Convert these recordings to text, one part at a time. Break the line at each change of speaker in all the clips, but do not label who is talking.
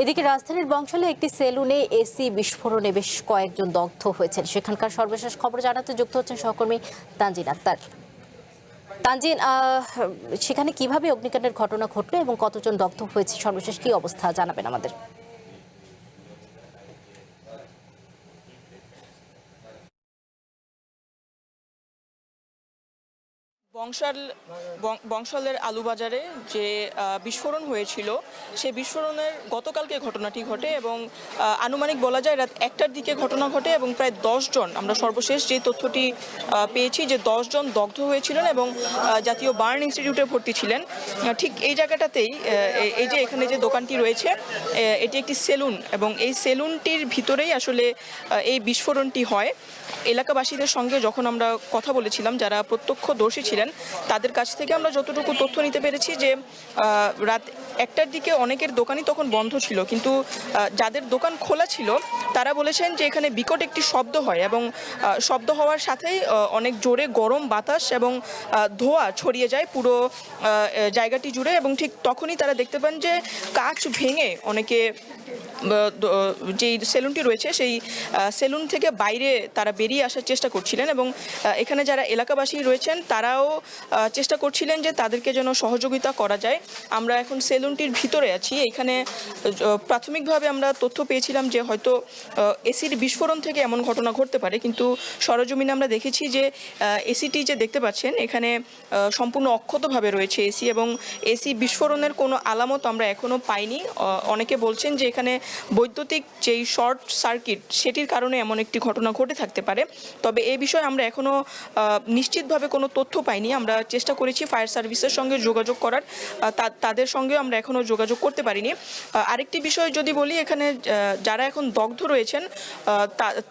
এদিকে রাজধানীর বংশালে একটি সেলুনে এসি বিস্ফোরণে বেশ কয়েকজন দগ্ধ হয়েছেন। সেখানকার সর্বশেষ খবর জানাতে যুক্ত হচ্ছেন সহকর্মী তানজিন আক্তার। তানজিন, সেখানে কিভাবে অগ্নিকাণ্ডের ঘটনা ঘটলো এবং কতজন দগ্ধ হয়েছে, সর্বশেষ কি অবস্থা জানাবেন আমাদের।
বংশালের আলুবাজারে যে বিস্ফোরণ হয়েছিল সেই বিস্ফোরণের গতকালকে ঘটনাটি ঘটে এবং আনুমানিক বলা যায় রাত 1টার দিকে ঘটনা ঘটে এবং প্রায় 10 জন, আমরা সর্বশেষ যে তথ্যটি পেয়েছি যে 10 জন দগ্ধ হয়েছিলেন এবং জাতীয় বার্ন ইনস্টিটিউটে ভর্তি ছিলেন। ঠিক এই জায়গাটাতেই এই যে এখানে যে দোকানটি রয়েছে এটি একটি সেলুন এবং এই সেলুনটির ভিতরেই আসলে এই বিস্ফোরণটি হয়। এলাকাবাসীদের সঙ্গে যখন আমরা কথা বলেছিলাম, যারা প্রত্যক্ষদর্শী ছিলেন, তাদের কাছ থেকে আমরা যতটুকু তথ্য নিতে পেরেছি যে রাত 1টার দিকে অনেকের দোকানই তখন বন্ধ ছিল, কিন্তু যাদের দোকান খোলা ছিল তারা বলেছেন যে এখানে বিকট একটি শব্দ হয় এবং শব্দ হওয়ার সাথেই অনেক জোরে গরম বাতাস এবং ধোঁয়া ছড়িয়ে যায় পুরো জায়গাটি জুড়ে এবং ঠিক তখনই তারা দেখতে পান যে কাঁচ ভেঙে অনেকে যেই সেলুনটি রয়েছে সেই সেলুন থেকে বাইরে তারা বেরিয়ে আসার চেষ্টা করছিলেন এবং এখানে যারা এলাকাবাসী রয়েছেন তারাও চেষ্টা করছিলেন যে তাদেরকে যেন সহযোগিতা করা যায়। আমরা এখন সেলুনটির ভিতরে আছি। এখানে প্রাথমিকভাবে আমরা তথ্য পেয়েছিলাম যে হয়তো এসির বিস্ফোরণ থেকে এমন ঘটনা ঘটতে পারে, কিন্তু সরজমিনে আমরা দেখেছি যে এসিটি যে দেখতে পাচ্ছেন এখানে সম্পূর্ণ অক্ষতভাবে রয়েছে এসি এবং এসি বিস্ফোরণের কোনো আলামত আমরা এখনও পাইনি। অনেকে বলছেন যে এখানে বৈদ্যুতিক যেই শর্ট সার্কিট সেটির কারণে এমন একটি ঘটনা ঘটে থাকতে পারে, তবে এই বিষয়ে আমরা এখনও নিশ্চিতভাবে কোনো তথ্য পাইনি। আমরা চেষ্টা করেছি ফায়ার সার্ভিসের সঙ্গে যোগাযোগ করার, তাদের সঙ্গেও আমরা এখনও যোগাযোগ করতে পারিনি। আরেকটি বিষয় যদি বলি, এখানে যারা এখন দগ্ধ রয়েছেন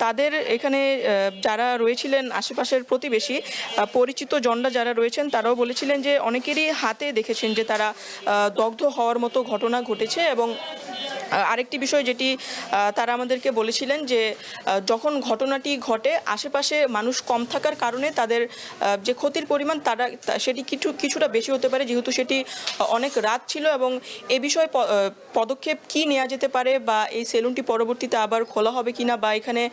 তাদের এখানে যারা রয়েছিলেন আশেপাশের প্রতিবেশী পরিচিত জনরা যারা রয়েছেন তারাও বলেছিলেন যে অনেকেরই হাতে দেখেছেন যে তারা দগ্ধ হওয়ার মতো ঘটনা ঘটেছে এবং আরেকটি বিষয় যেটি তারা আমাদেরকে বলেছিলেন যে যখন ঘটনাটি ঘটে আশেপাশে মানুষ কম থাকার কারণে তাদের যে ক্ষতির পরিমাণ সেটি কিছুটা বেশি হতে পারে, যেহেতু সেটি অনেক রাত ছিল এবং এ বিষয়ে পদক্ষেপ কি নেওয়া যেতে পারে বা এই সেলুনটি পরবর্তীতে আবার খোলা হবে কিনা বা এখানে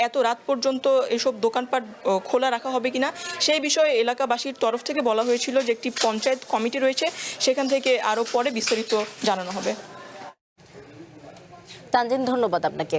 এত রাত পর্যন্ত এসব দোকানপাট খোলা রাখা হবে কিনা সেই বিষয়ে এলাকাবাসীর তরফ থেকে বলা হয়েছিল যে একটি পঞ্চায়েত কমিটি রয়েছে, সেখান থেকে আরও পরে বিস্তারিত জানানো হবে।
তানজিন, ধন্যবাদ আপনাকে।